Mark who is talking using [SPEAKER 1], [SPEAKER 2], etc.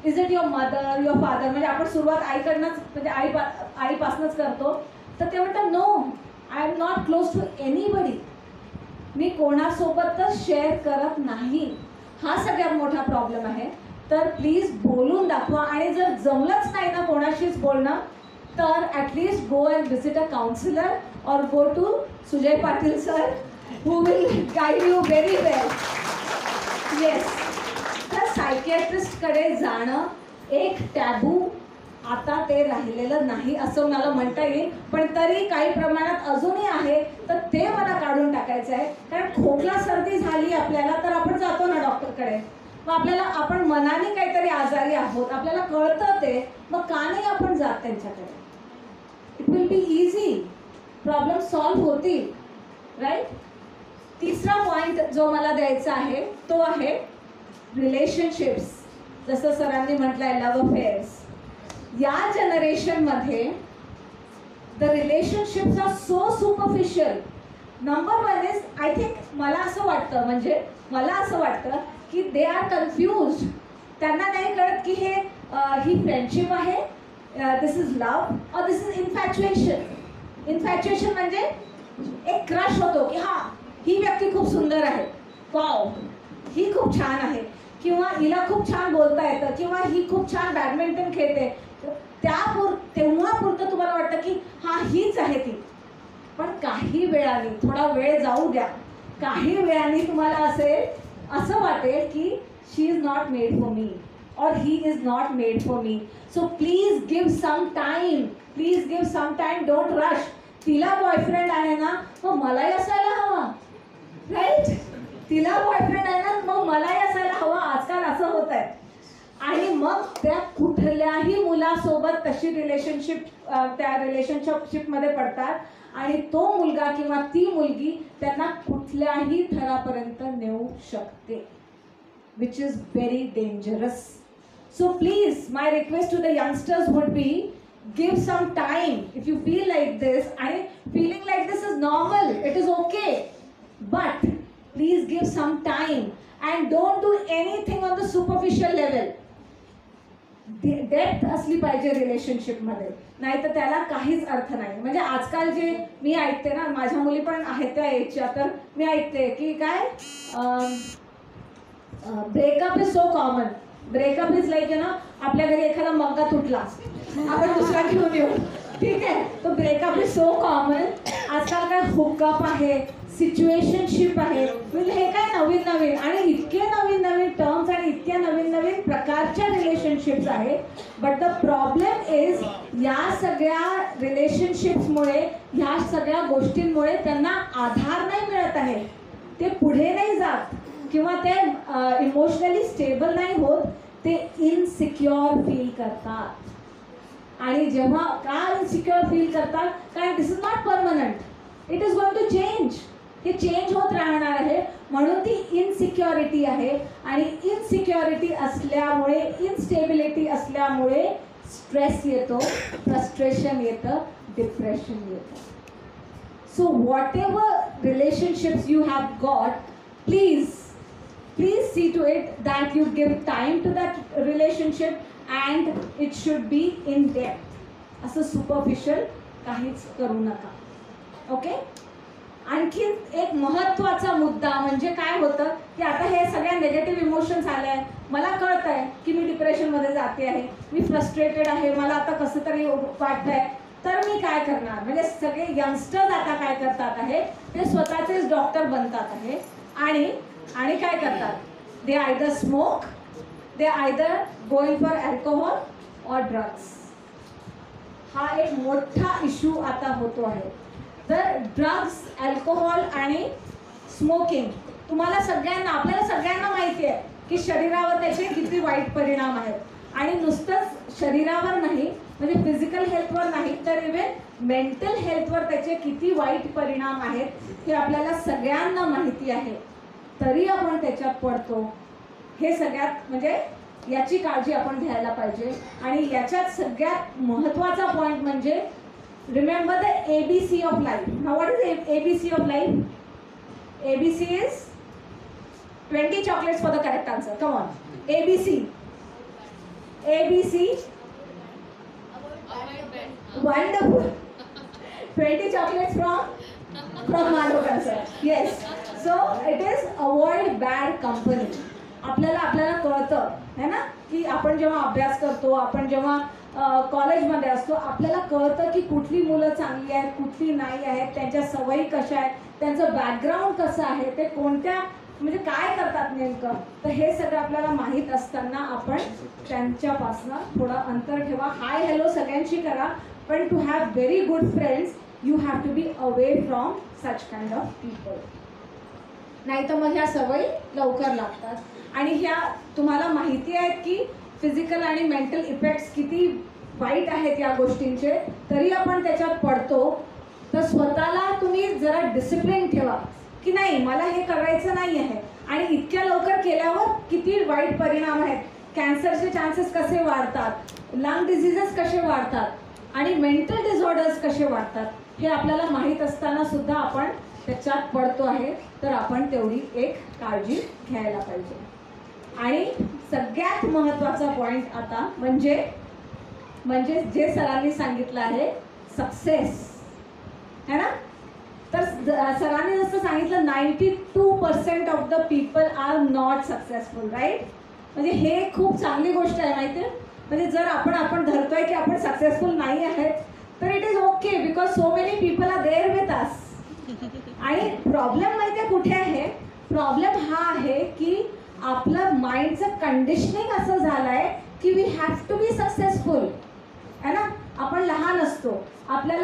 [SPEAKER 1] Is it your mother, your father? म्हणजे आपण सुरुवात आईकडनंच, म्हणजे आईपासूनच करतो. तर ते म्हणतात no, I am not close to anybody. मी कोणासोबतच शेअर करत नाही. हा सगळ्यात मोठा प्रॉब्लेम आहे. तर प्लीज बोलून दाखवा. आणि जर जमलंच नाही ना कोणाशीच बोलणं, तर at least go and visit a counsellor or go to Sujay Patil sir, who will guide you very well. Yes, तर सायकियाट्रिस्टकडे जाणं एक टॅबू आता ते राहिलेलं नाही असं मला म्हणता येईल. पण तरी काही प्रमाणात अजूनही आहे, तर ते मला काढून टाकायचं आहे. कारण खोकला सर्दी झाली आपल्याला तर आपण जातो ना डॉक्टरकडे. मग आपल्याला, आपण मनाने काहीतरी आजारी आहोत, आपल्याला कळतं ते, मग का नाही आपण जात त्यांच्याकडे? It will be easy, problem solve होतील, राईट. तिसरा पॉइंट जो मला द्यायचा आहे तो आहे रिलेशनशिप्स. जसं सरांनी म्हटलंय, लव्ह अफेअर्स. या जनरेशनमध्ये the relationships are so superficial. Number one is, I think, मला असं वाटतं की दे आर कन्फ्युज्ड. त्यांना नाही कळत की ही फ्रेंडशिप आहे, दिस इज लव्ह और दिस इज इन्फॅच्युएशन. इन्फॅच्युएशन म्हणजे एक क्रश होतो की हा, ही व्यक्ती खूप सुंदर आहे, वाव, ही खूप छान आहे, किंवा हिला खूप छान बोलता येतं, किंवा ही खूप छान बॅडमिंटन खेळते. तेव्हा पुरतं तुम्हाला वाटतं की हा, हीच आहे ती. पण काही वेळाने, थोडा वेळ जाऊ द्या, काही वेळाने तुम्हाला असं वाटेल की she is not made for me or he is not made for me. So please give some time, please give some time, don't rush. तिला बॉयफ्रेंड आहे ना, मग मलाही असायला हवा, राईट. तिला बॉयफ्रेंड आहे ना, मग मलाही असायला हवा. आजकाल असं होत आहे. आणि मग त्या कुठल्याही मुलासोबत तशी त्या रिलेशनशिपमध्ये पडतात आणि तो मुलगा किंवा ती मुलगी त्यांना कुठल्याही थरापर्यंत नेऊ शकते, which is very dangerous. So please, my request to the youngsters would be, give some time. If you feel like this, and feeling like this is normal, it is okay, but please give some time and don't do anything on the superficial level. Depth असली पाहिजे relationship मध्ये, नाही तर त्याला काहीच अर्थ नाही. म्हणजे आजकाल जे मी ऐकते ना, माझ्या मुली पण आहेत त्या एजच्या, तर मी ऐकते की काय, breakup is so common. Breakup is like you know, आपल्या घरी एखादा मग्गा तुटला, आपण दुसरा घेऊन येऊ, ठीक आहे. तो ब्रेकअप इज सो कॉमन. आजकाल काय हुकअप आहे, सिच्युएशनशिप आहे, म्हणजे हे काय नवीन नवीन आणि इतके नवीन नवीन टर्म्स आणि इतक्या नवीन नवीन प्रकारच्या रिलेशनशिप्स आहेत. बट द प्रॉब्लेम इज, या सगळ्या रिलेशनशिप्समुळे, ह्या सगळ्या गोष्टींमुळे त्यांना आधार नाही मिळत आहे. ते पुढे नाही जात किंवा ते इमोशनली स्टेबल नाही होत. ते इनसिक्युअर फील करतात. आणि जेव्हा का इनसिक्युअर फील करतात, कारण this is not permanent, it is going to change. हे चेंज होत राहणार आहे, म्हणून ती इनसिक्युरिटी आहे. आणि इनसिक्युरिटी असल्यामुळे, इनस्टेबिलिटी असल्यामुळे स्ट्रेस येतो, फ्रस्ट्रेशन येतं, डिप्रेशन येतं. So what ever relationships you have got, please see to it that you give time to that relationship and it should be in depth. असं सुपरफिशियल काहीच करू नका, ओके. आणखी एक महत्त्वाचा मुद्दा म्हणजे काय होतं की आता हे सगळ्या निगेटिव्ह इमोशन्स आले आहे, मला कळत आहे की मी डिप्रेशनमध्ये जाते आहे, मी फ्रस्ट्रेटेड आहे, मला आता कसं तरी वाटत आहे, तर मी काय करणार. म्हणजे सगळे यंगस्टर्स आता काय करतात आहे, ते स्वतःचेच डॉक्टर बनतात आहे आणि काय करतात, they either smoke, they either going for alcohol or drugs. हा एक मोठा इश्यू आता होतो आहे. तर ड्रग्स, अल्कोहोल आणि स्मोकिंग, तुम्हाला सगळ्यांना, आपल्याला सगळ्यांना माहिती आहे की शरीरावर त्याचे किती वाईट परिणाम आहेत. आणि नुसतंच शरीरावर नाही, म्हणजे फिजिकल हेल्थवर नाही, तर इव्हन मेंटल हेल्थवर त्याचे किती वाईट परिणाम आहेत हे आपल्याला सगळ्यांना माहिती आहे. तरी आपण त्याच्यात पडतो. हे सगळ्यात, म्हणजे याची काळजी आपण घ्यायला पाहिजे. आणि याच्यात सगळ्यात महत्त्वाचा पॉईंट म्हणजे, remember the ABC of life. Now what is ABC of life? ABC is 20 chocolates for the correct answer. Come on. ABC. ABC. Wonderful. 20 chocolates from Madhukar sir. Yes. So it is avoid bad company. आपल्याला कळतं है ना की आपण जेव्हा अभ्यास करतो, आपण जेव्हा कॉलेजमध्ये असतो, आपल्याला कळतं की कुठली मुलं चांगली आहेत, कुठली नाही आहेत, त्यांच्या सवयी कशा आहेत, त्यांचं बॅकग्राऊंड कसं आहे, ते कोणत्या म्हणजे काय करतात नेमकं. तर हे सगळं आपल्याला माहीत असताना आपण त्यांच्यापासनं थोडं अंतर ठेवा. हाय हॅलो सगळ्यांशी करा, पण to have very good friends you have to be away from such kind of people. नाही तर मग ह्या सवयी लवकर लागतात. आणि ह्या तुम्हाला माहिती आहेत की फिजिकल आणि मेंटल इफेक्ट्स किती वाईट आहेत या गोष्टींचे, तरी आपण त्याच्यात पडतो. तर स्वतःला तुम्ही जरा डिसिप्लिन ठेवा की नाही मला हे करायचं नाही आहे. आणि इतक्या लवकर केल्यावर किती वाईट परिणाम आहेत. कॅन्सरचे चान्सेस कसे वाढतात, लंग डिझिजेस कसे वाढतात आणि मेंटल डिसऑर्डर्स कसे वाढतात हे आपल्याला माहीत असताना सुद्धा आपण त्याच्यात पडतो आहे. तर आपण तेवढी एक काळजी घ्यायला पाहिजे. आणि सगळ्यात महत्त्वाचा पॉईंट आता म्हणजे जे सरांनी सांगितलं आहे सक्सेस है ना. तर सरांनी जसं सांगितलं 92% of the people are not successful right. म्हणजे हे खूप चांगली गोष्ट आहे माहिती आहे. म्हणजे जर आपण धरतोय की आपण सक्सेसफुल नाही आहेत तर it is okay because so many people are there with us. आणि प्रॉब्लेम माहिती आहे कुठे आहे. प्रॉब्लेम हा आहे की आपलं माइंडचं कंडिशनिंग असं झालं आहे की we have to be successful है ना. आपण लहान असतो, आपल्याला